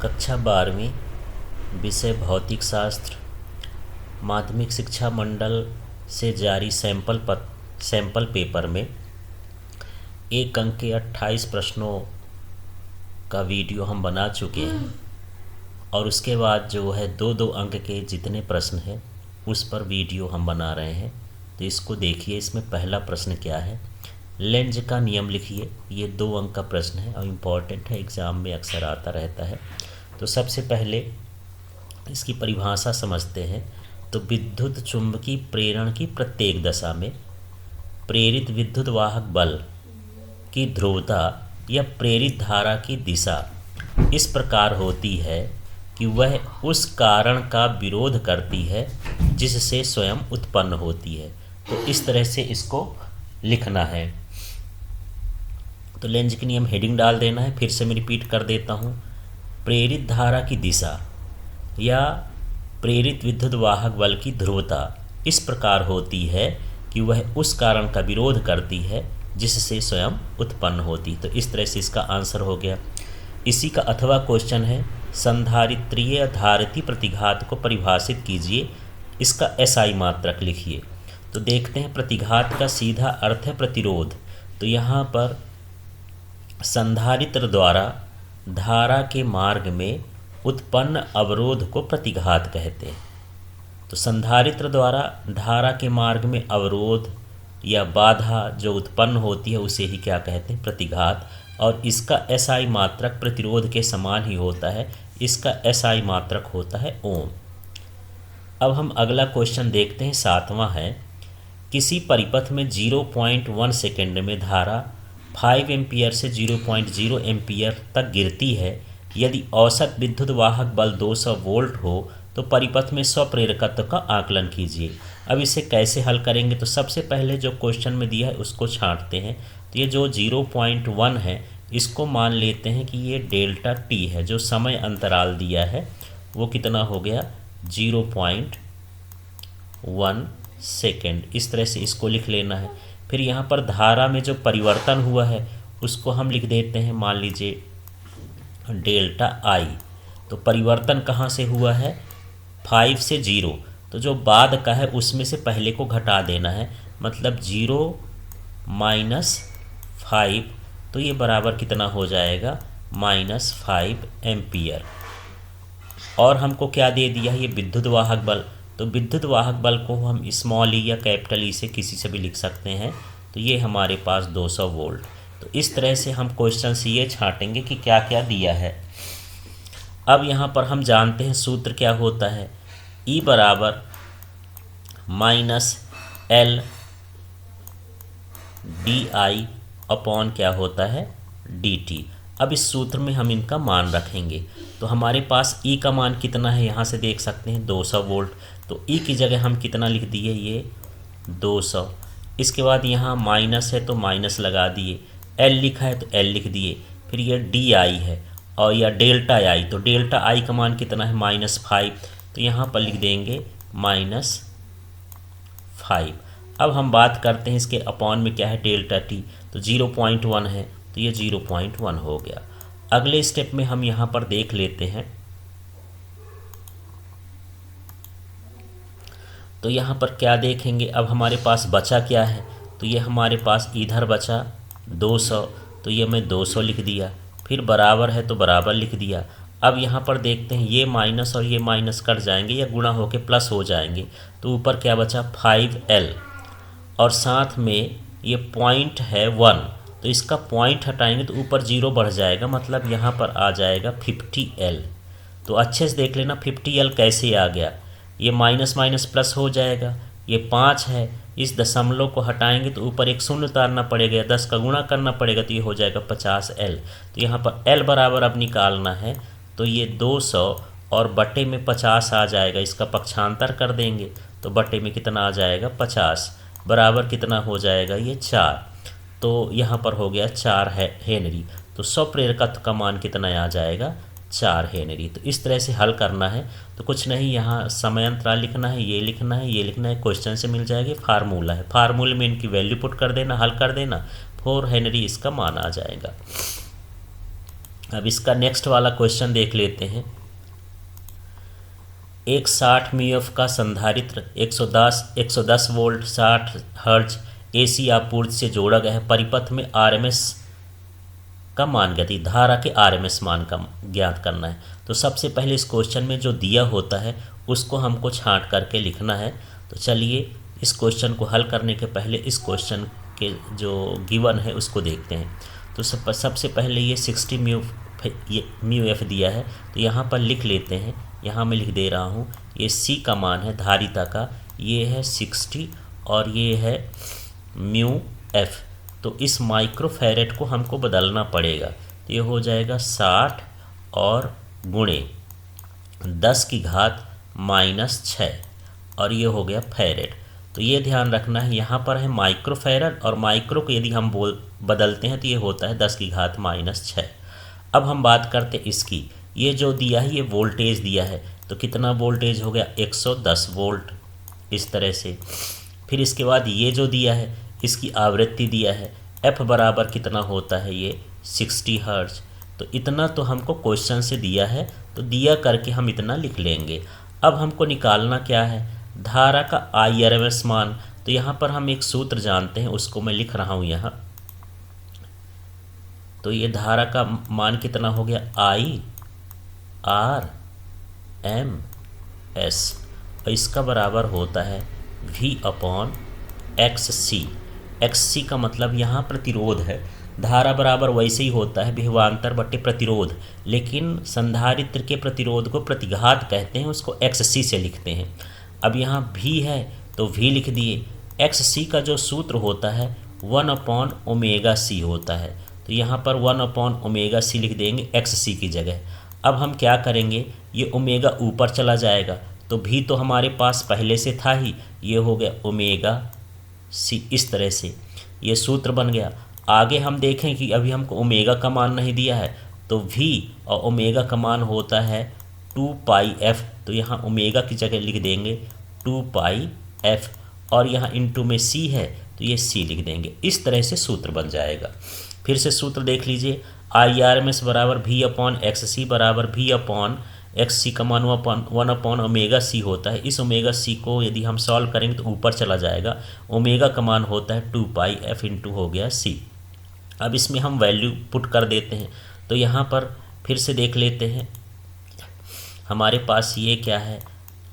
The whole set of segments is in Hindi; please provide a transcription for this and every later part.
कक्षा 12वीं विषय भौतिक शास्त्र माध्यमिक शिक्षा मंडल से जारी सैंपल पेपर में एक अंक के 28 प्रश्नों का वीडियो हम बना चुके हैं और उसके बाद जो है दो अंक के जितने प्रश्न हैं उस पर वीडियो हम बना रहे हैं। तो इसको देखिए। इसमें पहला प्रश्न क्या है, लेंज का नियम लिखिए। ये 2 अंक का प्रश्न है और इम्पॉर्टेंट है, एग्ज़ाम में अक्सर आता रहता है। तो सबसे पहले इसकी परिभाषा समझते हैं। तो विद्युत चुंबकीय प्रेरण की प्रत्येक दशा में प्रेरित विद्युत वाहक बल की ध्रुवता या प्रेरित धारा की दिशा इस प्रकार होती है कि वह उस कारण का विरोध करती है जिससे स्वयं उत्पन्न होती है। तो इस तरह से इसको लिखना है। तो लेंज के नियम हेडिंग डाल देना है। फिर से मैं रिपीट कर देता हूँ। प्रेरित धारा की दिशा या प्रेरित विद्युत वाहक बल की ध्रुवता इस प्रकार होती है कि वह उस कारण का विरोध करती है जिससे स्वयं उत्पन्न होती। तो इस तरह से इसका आंसर हो गया। इसी का अथवा क्वेश्चन है, संधारित्रीय धारिती प्रतिघात को परिभाषित कीजिए। इसका एसआई मात्रक लिखिए। तो देखते हैं, प्रतिघात का सीधा अर्थ है प्रतिरोध। तो यहाँ पर संधारित्र द्वारा धारा के मार्ग में उत्पन्न अवरोध को प्रतिघात कहते हैं। तो संधारित्र द्वारा धारा के मार्ग में अवरोध या बाधा जो उत्पन्न होती है उसे ही क्या कहते हैं, प्रतिघात। और इसका एसआई मात्रक प्रतिरोध के समान ही होता है। इसका एसआई मात्रक होता है ओम। अब हम अगला क्वेश्चन देखते हैं, 7वां है। किसी परिपथ में 0.1 सेकेंड में धारा 5 एम्पियर से 0.0 एम्पियर तक गिरती है। यदि औसत विद्युत वाहक बल 200 वोल्ट हो तो परिपथ में स्वप्रेरकत्व का आकलन कीजिए। अब इसे कैसे हल करेंगे, तो सबसे पहले जो क्वेश्चन में दिया है उसको छांटते हैं। तो ये जो 0.1 है इसको मान लेते हैं कि ये डेल्टा टी है। जो समय अंतराल दिया है वो कितना हो गया, 0.1 सेकेंड। इस तरह से इसको लिख लेना है। फिर यहाँ पर धारा में जो परिवर्तन हुआ है उसको हम लिख देते हैं, मान लीजिए डेल्टा आई। तो परिवर्तन कहाँ से हुआ है, 5 से 0। तो जो बाद का है उसमें से पहले को घटा देना है, मतलब 0 - 5। तो ये बराबर कितना हो जाएगा, -5 एम्पियर। और हमको क्या दे दिया है, ये विद्युत वाहक बल। तो विद्युत वाहक बल को हम स्मॉल ई या कैपिटल ई से किसी से भी लिख सकते हैं। तो ये हमारे पास 200 वोल्ट। तो इस तरह से हम क्वेश्चन से ये छांटेंगे कि क्या क्या दिया है। अब यहाँ पर हम जानते हैं सूत्र क्या होता है, E बराबर -L DI अपॉन क्या होता है, DT। अब इस सूत्र में हम इनका मान रखेंगे। तो हमारे पास E का मान कितना है, यहाँ से देख सकते हैं 200 वोल्ट। तो E की जगह हम कितना लिख दिए, ये 200। इसके बाद यहाँ माइनस है तो माइनस लगा दिए, L लिखा है तो L लिख दिए। फिर ये DI है और या डेल्टा आई। तो डेल्टा आई का मान कितना है, -5। तो यहाँ पर लिख देंगे -5। अब हम बात करते हैं इसके अपॉन में क्या है, डेल्टा टी। तो 0.1 है तो ये 0.1 हो गया। अगले स्टेप में हम यहाँ पर देख लेते हैं। तो यहाँ पर क्या देखेंगे, अब हमारे पास बचा क्या है, तो ये हमारे पास इधर बचा 200। तो ये मैं 200 लिख दिया। फिर बराबर है तो बराबर लिख दिया। अब यहाँ पर देखते हैं, ये माइनस और ये माइनस कट जाएंगे या गुणा होके प्लस हो जाएंगे। तो ऊपर क्या बचा, 5L और साथ में ये पॉइंट है 1। तो इसका पॉइंट हटाएंगे तो ऊपर 0 बढ़ जाएगा, मतलब यहाँ पर आ जाएगा 50L। तो अच्छे से देख लेना 50L कैसे आ गया, ये माइनस माइनस प्लस हो जाएगा। ये 5 है, इस दशमलव को हटाएंगे तो ऊपर एक शून्य उतारना पड़ेगा, 10 का गुणा करना पड़ेगा। तो ये हो जाएगा 50L। तो यहाँ पर L बराबर अब निकालना है। तो ये 200 और बटे में 50 आ जाएगा। इसका पक्षांतर कर देंगे तो बटे में कितना आ जाएगा, 50 बराबर कितना हो जाएगा, ये 4। तो यहाँ पर हो गया 4 हेनरी। तो स्वप्रेरकत्व का मान कितना आ जाएगा, 4 हेनरी। तो इस तरह से हल करना है। तो कुछ नहीं, यहाँ समय अंतराल लिखना है, ये लिखना है, ये लिखना है। क्वेश्चन से मिल जाएगी, फार्मूला है, फार्मूले में इनकी वैल्यू पुट कर देना, हल कर देना, 4 हेनरी इसका मान आ जाएगा। अब इसका नेक्स्ट वाला क्वेश्चन देख लेते हैं। एक 60 म्यूएफ का संधारित्र 110 वोल्ट 60 हर्ट्ज एसी आपूर्ति से जोड़ा गया है। परिपथ में आरएमएस का मान ज्ञात, धारा के आरएमएस मान का ज्ञात करना है। तो सबसे पहले इस क्वेश्चन में जो दिया होता है उसको हमको छांट करके लिखना है। तो चलिए इस क्वेश्चन को हल करने के पहले इस क्वेश्चन के जो गिवन है उसको देखते हैं। तो सबसे पहले ये 60 म्यू एफ दिया है, तो यहाँ पर लिख लेते हैं। यहाँ मैं लिख दे रहा हूँ, ये सी का मान है धारिता का, ये है 60 और ये है म्यू एफ। तो इस माइक्रोफैरेड को हमको बदलना पड़ेगा। तो ये हो जाएगा 60 और गुणे 10⁻⁻6 और ये हो गया फैरेड। तो ये ध्यान रखना है, यहाँ पर है माइक्रोफैरेड और माइक्रो को यदि हम बदलते हैं तो ये होता है 10⁻⁻6। अब हम बात करते हैं इसकी, ये जो दिया है ये वोल्टेज दिया है, तो कितना वोल्टेज हो गया 110 वोल्ट इस तरह से। फिर इसके बाद ये जो दिया है इसकी आवृत्ति दिया है, एफ बराबर कितना होता है ये 60 हर्ट्ज। तो इतना तो हमको क्वेश्चन से दिया है, तो दिया करके हम इतना लिख लेंगे। अब हमको निकालना क्या है, धारा का आरएमएस मान। तो यहाँ पर हम एक सूत्र जानते हैं, उसको मैं लिख रहा हूँ यहाँ। तो ये धारा का मान कितना हो गया IRMS, और इसका बराबर होता है V/XC। XC का मतलब यहाँ प्रतिरोध है। धारा बराबर वैसे ही होता है विभवांतर बटे प्रतिरोध, लेकिन संधारित्र के प्रतिरोध को प्रतिघात कहते हैं, उसको XC से लिखते हैं। अब यहाँ V है तो V लिख दिए। XC का जो सूत्र होता है 1/ωc होता है, तो यहाँ पर 1/ωc लिख देंगे XC की जगह। अब हम क्या करेंगे, ये ओमेगा ऊपर चला जाएगा, तो भी तो हमारे पास पहले से था ही, ये हो गया ωc। इस तरह से ये सूत्र बन गया। आगे हम देखें कि अभी हमको ओमेगा का मान नहीं दिया है, तो V और ओमेगा का मान होता है 2πf। तो यहाँ ओमेगा की जगह लिख देंगे 2πf, और यहाँ इंटू में C है तो ये C लिख देंगे। इस तरह से सूत्र बन जाएगा। फिर से सूत्र देख लीजिए, IRMS बराबर V/XC बराबर V/XC का मान 1/ωc होता है। इस ωc को यदि हम सॉल्व करेंगे तो ऊपर चला जाएगा। ओमेगा का मान होता है 2πf इंटू हो गया C। अब इसमें हम वैल्यू पुट कर देते हैं। तो यहाँ पर फिर से देख लेते हैं, हमारे पास ये क्या है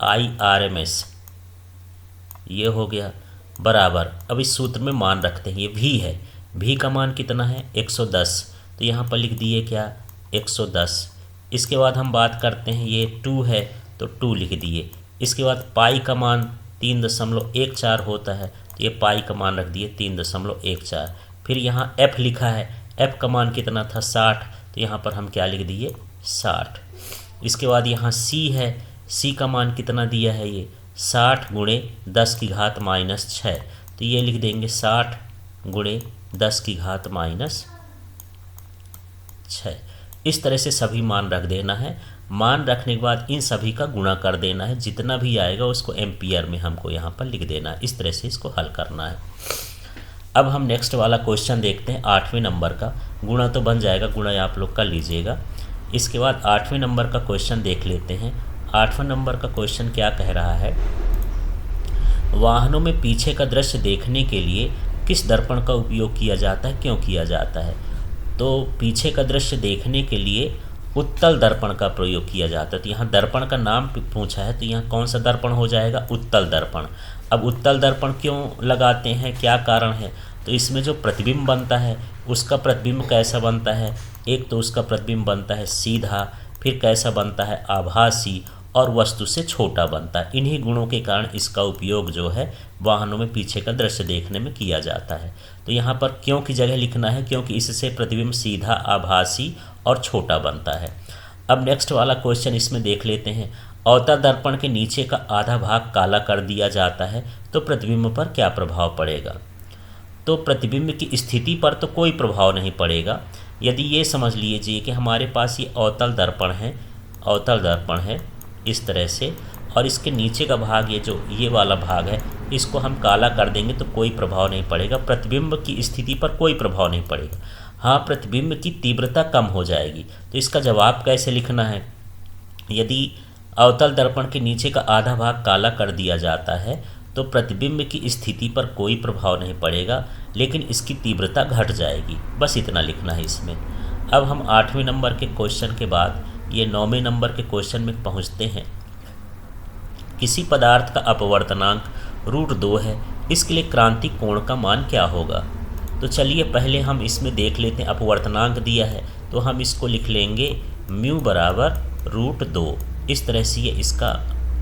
IRMS, ये हो गया बराबर। अब इस सूत्र में मान रखते हैं, ये V है, V का मान कितना है 110, तो यहाँ पर लिख दिए क्या 110। इसके बाद हम बात करते हैं, ये 2 है तो 2 लिख दिए। इसके बाद पाई का मान 3.14 होता है, तो ये पाई का मान रख दिए 3.14। फिर यहाँ F लिखा है, F का मान कितना था 60, तो यहाँ पर हम क्या लिख दिए 60। इसके बाद यहाँ C है, C का मान कितना दिया है ये 60 गुणे 10⁻⁻6, तो ये लिख देंगे 60 गुणे 10⁻⁻6। इस तरह से सभी मान रख देना है। मान रखने के बाद इन सभी का गुणा कर देना है, जितना भी आएगा उसको एम्पियर में हमको यहाँ पर लिख देना है। इस तरह से इसको हल करना है। अब हम नेक्स्ट वाला क्वेश्चन देखते हैं, 8वें नंबर का। गुणा तो बन जाएगा, गुणा आप लोग कर लीजिएगा। इसके बाद 8वें नंबर का क्वेश्चन देख लेते हैं। 8वें नंबर का क्वेश्चन क्या कह रहा है, वाहनों में पीछे का दृश्य देखने के लिए किस दर्पण का उपयोग किया जाता है, क्यों किया जाता है। तो पीछे का दृश्य देखने के लिए उत्तल दर्पण का प्रयोग किया जाता है। तो यहाँ दर्पण का नाम पूछा है, तो यहाँ कौन सा दर्पण हो जाएगा उत्तल दर्पण। अब उत्तल दर्पण क्यों लगाते हैं, क्या कारण है, तो इसमें जो प्रतिबिंब बनता है उसका प्रतिबिंब कैसा बनता है, एक तो उसका प्रतिबिंब बनता है सीधा, फिर कैसा बनता है आभासी, और वस्तु से छोटा बनता है। इन्हीं गुणों के कारण इसका उपयोग जो है वाहनों में पीछे का दृश्य देखने में किया जाता है। तो यहाँ पर क्यों की जगह लिखना है, क्योंकि इससे प्रतिबिंब सीधा, आभासी और छोटा बनता है। अब नेक्स्ट वाला क्वेश्चन इसमें देख लेते हैं, अवतल दर्पण के नीचे का आधा भाग काला कर दिया जाता है तो प्रतिबिंब पर क्या प्रभाव पड़ेगा। तो प्रतिबिंब की स्थिति पर तो कोई प्रभाव नहीं पड़ेगा। यदि ये समझ लीजिए कि हमारे पास ये अवतल दर्पण है इस तरह से, और इसके नीचे का भाग ये वाला भाग है, इसको हम काला कर देंगे तो कोई प्रभाव नहीं पड़ेगा, प्रतिबिंब की स्थिति पर कोई प्रभाव नहीं पड़ेगा। हाँ, प्रतिबिंब की तीव्रता कम हो जाएगी। तो इसका जवाब कैसे लिखना है? यदि अवतल दर्पण के नीचे का आधा भाग काला कर दिया जाता है तो प्रतिबिंब की स्थिति पर कोई प्रभाव नहीं पड़ेगा, लेकिन इसकी तीव्रता घट जाएगी। बस इतना लिखना है इसमें। अब हम 8वें नंबर के क्वेश्चन के बाद ये 9वें नंबर के क्वेश्चन में पहुंचते हैं। किसी पदार्थ का अपवर्तनांक √2 है, इसके लिए क्रांति कोण का मान क्या होगा? तो चलिए पहले हम इसमें देख लेते हैं। अपवर्तनांक दिया है तो हम इसको लिख लेंगे म्यू बराबर √2। इस तरह से ये इसका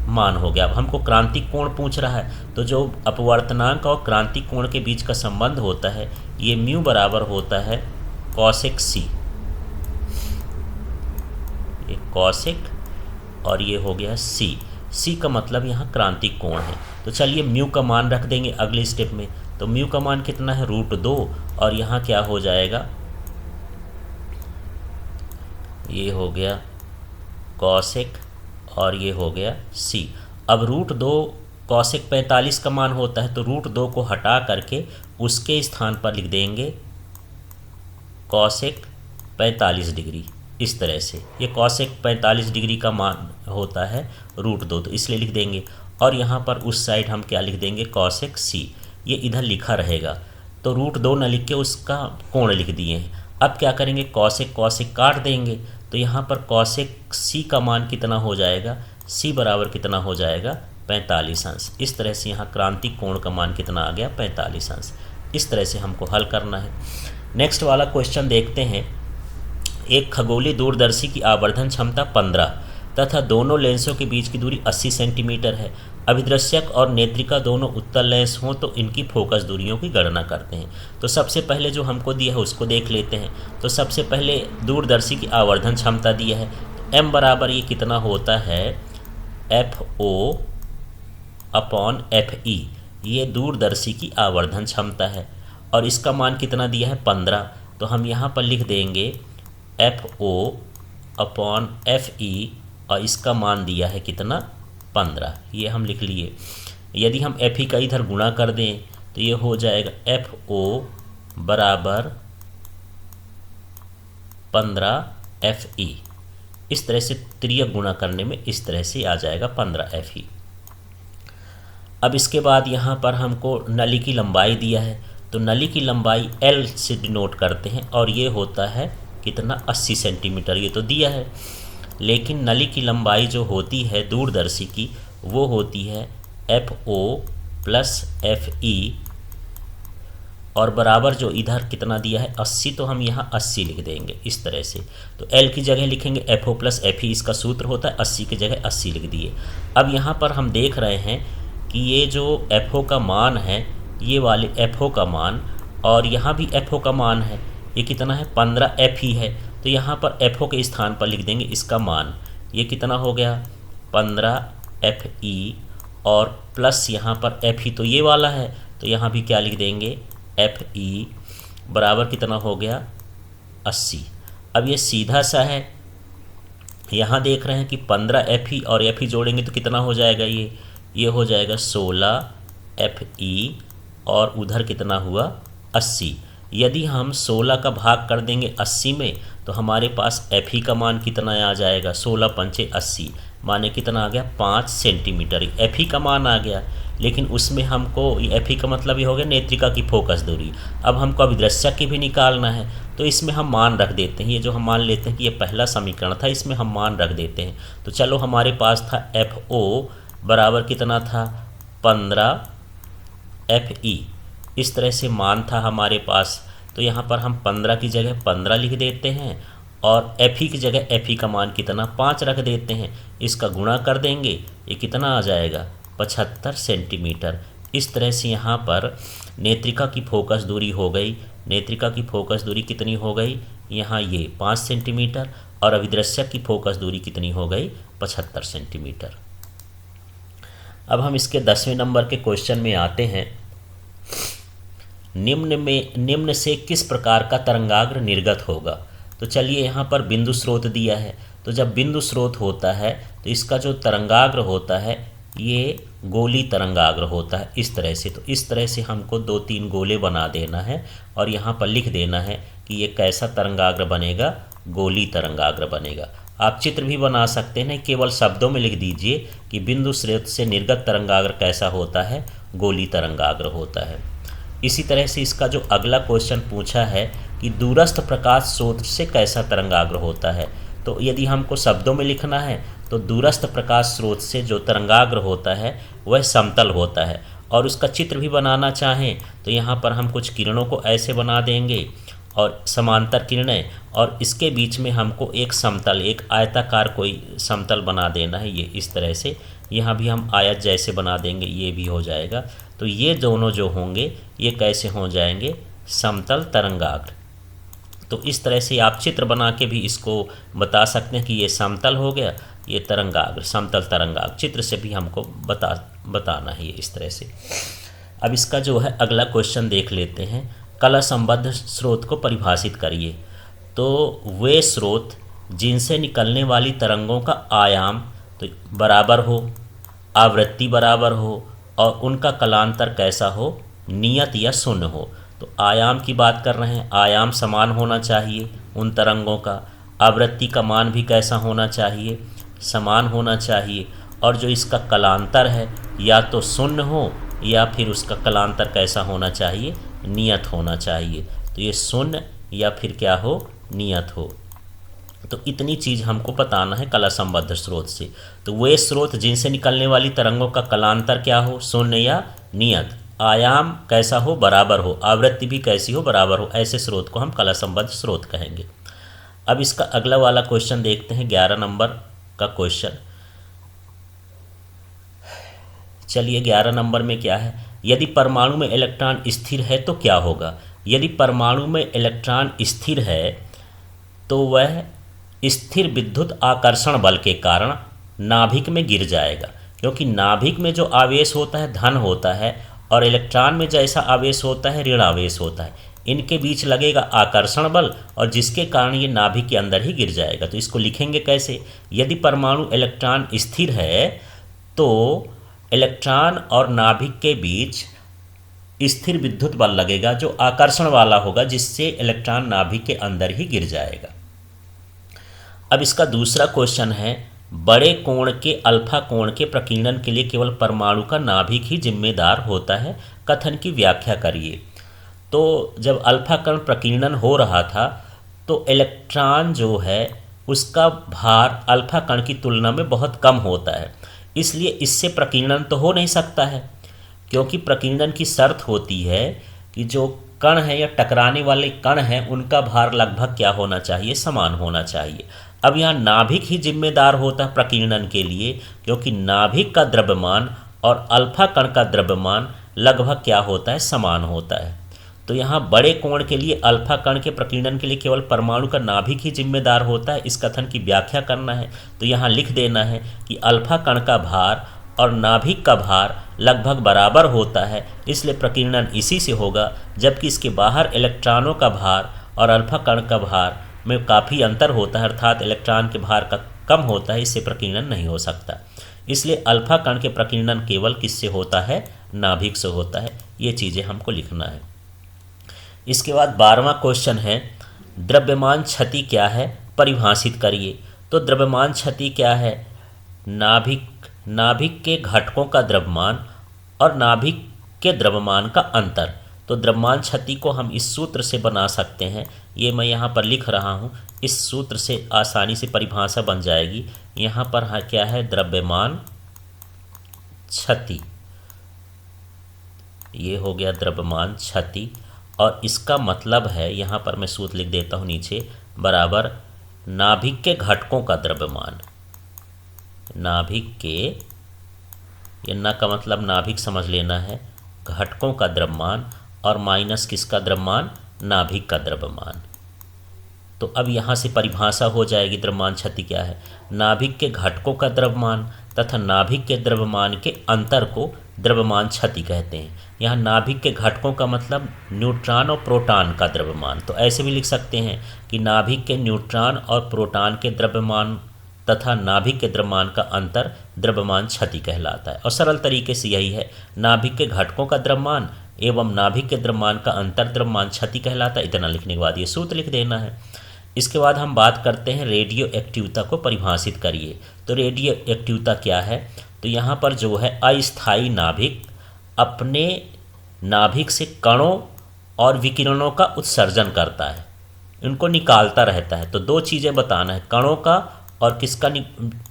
मान हो गया। अब हमको क्रांति कोण पूछ रहा है, तो जो अपवर्तनांक और क्रांति कोण के बीच का संबंध होता है ये म्यू बराबर होता है कॉसेक सी। ये कॉसेक और ये हो गया सी। सी का मतलब यहाँ क्रांति कोण है। तो चलिए म्यू का मान रख देंगे अगले स्टेप में। तो म्यू का मान कितना है? √2 और यहाँ क्या हो जाएगा? ये हो गया कॉसेक और ये हो गया सी। अब √2 कॉसेक 45 का मान होता है, तो √2 को हटा करके उसके स्थान पर लिख देंगे कॉसेक 45 डिग्री। इस तरह से ये कॉसेक 45 डिग्री का मान होता है √2, तो इसलिए लिख देंगे। और यहाँ पर उस साइड हम क्या लिख देंगे? Cosec C. ये इधर लिखा रहेगा। तो √2 न लिख के उसका कोण लिख दिए हैं। अब क्या करेंगे? कॉसेक कॉसेक काट देंगे। तो यहाँ पर कॉसेक सी का मान कितना हो जाएगा? सी बराबर कितना हो जाएगा? 45 अंश। इस तरह से यहाँ क्रांति कोण का मान कितना आ गया? 45 अंश। इस तरह से हमको हल करना है। नेक्स्ट वाला क्वेश्चन देखते हैं। एक खगोलीय दूरदर्शी की आवर्धन क्षमता 15 तथा दोनों लेंसों के बीच की दूरी 80 सेंटीमीटर है। अभिदृश्यक और नेत्रिका दोनों उत्तल लेंस हों तो इनकी फोकस दूरियों की गणना करते हैं। तो सबसे पहले जो हमको दिया है उसको देख लेते हैं। तो सबसे पहले दूरदर्शी की आवर्धन क्षमता दिया है। तो एम बराबर ये कितना होता है? FO upon FE। ये दूरदर्शी की आवर्धन क्षमता है और इसका मान कितना दिया है? 15। तो हम यहाँ पर लिख देंगे FO अपॉन FE और इसका मान दिया है कितना? 15। ये हम लिख लिए। यदि हम FE का इधर गुणा कर दें तो ये हो जाएगा FO बराबर 15 FE। इस तरह से तिर्यक गुणा करने में इस तरह से आ जाएगा 15 FE। अब इसके बाद यहाँ पर हमको नली की लंबाई दिया है। तो नली की लंबाई L से डिनोट करते हैं और ये होता है कितना? 80 सेंटीमीटर। ये तो दिया है, लेकिन नली की लंबाई जो होती है दूरदर्शी की वो होती है FO प्लस FE और बराबर जो इधर कितना दिया है 80, तो हम यहाँ 80 लिख देंगे इस तरह से। तो L की जगह लिखेंगे FO प्लस FE, इसका सूत्र होता है 80 की जगह 80 लिख दिए। अब यहाँ पर हम देख रहे हैं कि ये जो FO का मान है, ये वाले FO का मान और यहाँ भी FO का मान है, ये कितना है? 15 FE है। तो यहाँ पर FO के स्थान पर लिख देंगे इसका मान। ये कितना हो गया? 15 FE और प्लस यहाँ पर FE तो ये वाला है, तो यहाँ भी क्या लिख देंगे? FE बराबर कितना हो गया? 80। अब ये सीधा सा है। यहाँ देख रहे हैं कि 15 FE और FE जोड़ेंगे तो कितना हो जाएगा? ये हो जाएगा 16 FE और उधर कितना हुआ? 80। यदि हम 16 का भाग कर देंगे 80 में तो हमारे पास FE का मान कितना आ जाएगा? 16 पंचे 80, माने कितना आ गया? 5 सेंटीमीटर। FE का मान आ गया, लेकिन उसमें हमको FE का मतलब ये हो गया नेत्रिका की फोकस दूरी। अब हमको अभिदृश्यक की भी निकालना है, तो इसमें हम मान रख देते हैं। ये जो हम मान लेते हैं कि ये पहला समीकरण था, इसमें हम मान रख देते हैं। तो चलो हमारे पास था FO बराबर कितना था? 15 FE। इस तरह से मान था हमारे पास। तो यहाँ पर हम 15 की जगह 15 लिख देते हैं और FE की जगह FE का मान कितना? 5 रख देते हैं। इसका गुणा कर देंगे, ये कितना आ जाएगा? 75 सेंटीमीटर। इस तरह से यहाँ पर नेत्रिका की फोकस दूरी हो गई। नेत्रिका की फोकस दूरी कितनी हो गई? यहाँ ये 5 सेंटीमीटर और अभिदृश्यक की फोकस दूरी कितनी हो गई? 75 सेंटीमीटर। अब हम इसके 10वें नंबर के क्वेश्चन में आते हैं। निम्न से किस प्रकार का तरंगाग्र निर्गत होगा? तो चलिए यहाँ पर बिंदु स्रोत दिया है। तो जब बिंदु स्रोत होता है तो इसका जो तरंगाग्र होता है ये गोली तरंगाग्र होता है इस तरह से। तो इस तरह से हमको 2-3 गोले बना देना है और यहाँ पर लिख देना है कि ये कैसा तरंगाग्र बनेगा, गोली तरंगाग्र बनेगा। आप चित्र भी बना सकते हैं, केवल शब्दों में लिख दीजिए कि बिंदु स्रोत से निर्गत तरंगाग्र कैसा होता है, गोली तरंगाग्र होता है। इसी तरह से इसका जो अगला क्वेश्चन पूछा है कि दूरस्थ प्रकाश स्रोत से कैसा तरंगाग्र होता है, तो यदि हमको शब्दों में लिखना है तो दूरस्थ प्रकाश स्रोत से जो तरंगाग्र होता है वह समतल होता है। और उसका चित्र भी बनाना चाहें तो यहाँ पर हम कुछ किरणों को ऐसे बना देंगे और समांतर किरणें, और इसके बीच में हमको एक समतल, एक आयताकार कोई समतल बना देना है। ये इस तरह से यहाँ भी हम आयत जैसे बना देंगे, ये भी हो जाएगा। तो ये दोनों जो होंगे ये कैसे हो जाएंगे, समतल तरंगाग्र। तो इस तरह से आप चित्र बना के भी इसको बता सकते हैं कि ये समतल हो गया, ये तरंगाग्र, समतल तरंगाग्र। चित्र से भी हमको बताना है ये इस तरह से। अब इसका जो है अगला क्वेश्चन देख लेते हैं। कला संबद्ध स्रोत को परिभाषित करिए। तो वे स्रोत जिनसे निकलने वाली तरंगों का आयाम तो बराबर हो, आवृत्ति बराबर हो और उनका कलांतर कैसा हो, नियत या शून्य हो। तो आयाम की बात कर रहे हैं, आयाम समान होना चाहिए उन तरंगों का। आवृत्ति का मान भी कैसा होना चाहिए, समान होना चाहिए। और जो इसका कलांतर है या तो शून्य हो या फिर उसका कलांतर कैसा होना चाहिए, नियत होना चाहिए। तो ये शून्य या फिर क्या हो, नियत हो। तो इतनी चीज़ हमको बताना है कला संबद्ध स्रोत से। तो वे स्रोत जिनसे निकलने वाली तरंगों का कलांतर क्या हो, शून्य या नियत, आयाम कैसा हो, बराबर हो, आवृत्ति भी कैसी हो, बराबर हो, ऐसे स्रोत को हम कला संबद्ध स्रोत कहेंगे। अब इसका अगला वाला क्वेश्चन देखते हैं, 11 नंबर का क्वेश्चन। चलिए 11 नंबर में क्या है, यदि परमाणु में इलेक्ट्रॉन स्थिर है तो क्या होगा। यदि परमाणु में इलेक्ट्रॉन स्थिर है तो वह स्थिर विद्युत आकर्षण बल के कारण नाभिक में गिर जाएगा, क्योंकि नाभिक में जो आवेश होता है धन होता है और इलेक्ट्रॉन में जैसा आवेश होता है ऋण आवेश होता है। इनके बीच लगेगा आकर्षण बल और जिसके कारण ये नाभिक के अंदर ही गिर जाएगा। तो इसको लिखेंगे कैसे, यदि परमाणु इलेक्ट्रॉन स्थिर है तो इलेक्ट्रॉन और नाभिक के बीच स्थिर विद्युत बल लगेगा जो आकर्षण वाला होगा, जिससे इलेक्ट्रॉन नाभिक के अंदर ही गिर जाएगा। अब इसका दूसरा क्वेश्चन है, बड़े कोण के अल्फा कोण के प्रकीर्णन के लिए केवल परमाणु का नाभिक ही जिम्मेदार होता है, कथन की व्याख्या करिए। तो जब अल्फा कण प्रकीर्णन हो रहा था तो इलेक्ट्रॉन जो है उसका भार अल्फा कण की तुलना में बहुत कम होता है, इसलिए इससे प्रकीर्णन तो हो नहीं सकता है, क्योंकि प्रकीर्णन की शर्त होती है कि जो कण है या टकराने वाले कण हैं उनका भार लगभग क्या होना चाहिए, समान होना चाहिए। अब यहाँ नाभिक ही जिम्मेदार होता है प्रकीर्णन के लिए, क्योंकि नाभिक का द्रव्यमान और अल्फा कण का द्रव्यमान लगभग क्या होता है, समान होता है। तो यहाँ बड़े कोण के लिए अल्फा कण के प्रकीर्णन के लिए केवल परमाणु का नाभिक ही जिम्मेदार होता है, इस कथन की व्याख्या करना है। तो यहाँ लिख देना है कि अल्फा कण का भार और नाभिक का भार लगभग बराबर होता है, इसलिए प्रकीर्णन इसी से होगा, जबकि इसके बाहर इलेक्ट्रॉनों का भार और अल्फा कण का भार में काफ़ी अंतर होता है, अर्थात इलेक्ट्रॉन के भार का कम होता है, इससे प्रकीर्णन नहीं हो सकता। इसलिए अल्फा कण के प्रकीर्णन केवल किससे होता है, नाभिक से होता है। ये चीज़ें हमको लिखना है। इसके बाद 12वां क्वेश्चन है, द्रव्यमान क्षति क्या है, परिभाषित करिए। तो द्रव्यमान क्षति क्या है, नाभिक के घटकों का द्रव्यमान और नाभिक के द्रव्यमान का अंतर। तो द्रव्यमान क्षति को हम इस सूत्र से बना सकते हैं, ये मैं यहाँ पर लिख रहा हूँ, इस सूत्र से आसानी से परिभाषा बन जाएगी। यहाँ पर क्या है, द्रव्यमान क्षति, ये हो गया द्रव्यमान क्षति, और इसका मतलब है, यहाँ पर मैं सूत्र लिख देता हूँ नीचे, बराबर नाभिक के घटकों का द्रव्यमान, नाभिक के, ये न का मतलब नाभिक समझ लेना है, घटकों का द्रव्यमान और माइनस किसका द्रव्यमान, नाभिक का द्रव्यमान। तो अब यहाँ से परिभाषा हो जाएगी, द्रव्यमान क्षति क्या है, नाभिक के घटकों का द्रव्यमान तथा नाभिक के द्रव्यमान के अंतर को द्रव्यमान क्षति कहते हैं। यहाँ नाभिक के घटकों का मतलब न्यूट्रॉन और प्रोटॉन का द्रव्यमान, तो ऐसे भी लिख सकते हैं कि नाभिक के न्यूट्रॉन और प्रोटॉन के द्रव्यमान तथा नाभिक के द्रव्यमान का अंतर द्रव्यमान क्षति कहलाता है। और सरल तरीके से यही है, नाभिक के घटकों का द्रव्यमान एवं नाभिक के द्रव्यमान का अंतर द्रव्यमान क्षति कहलाता है। इतना लिखने के बाद ये सूत्र लिख देना है। इसके बाद हम बात करते हैं रेडियो एक्टिवता को परिभाषित करिए। तो रेडियो एक्टिवता क्या है? तो यहाँ पर जो है अस्थायी नाभिक अपने नाभिक से कणों और विकिरणों का उत्सर्जन करता है, इनको निकालता रहता है। तो दो चीज़ें बताना है, कणों का और किसका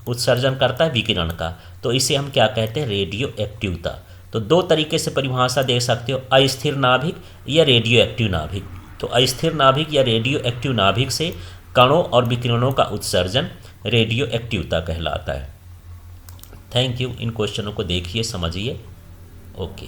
उत्सर्जन करता है? विकिरण का। तो इसे हम क्या कहते हैं? रेडियो एक्टिवता। तो दो तरीके से परिभाषा दे सकते हो, अस्थिर नाभिक या रेडियो एक्टिव नाभिक। तो अस्थिर नाभिक या रेडियो एक्टिव नाभिक से कणों और विकिरणों का उत्सर्जन रेडियो एक्टिवता कहलाता है। Thank you. इन क्वेश्चनों को देखिए, समझिए। ओके।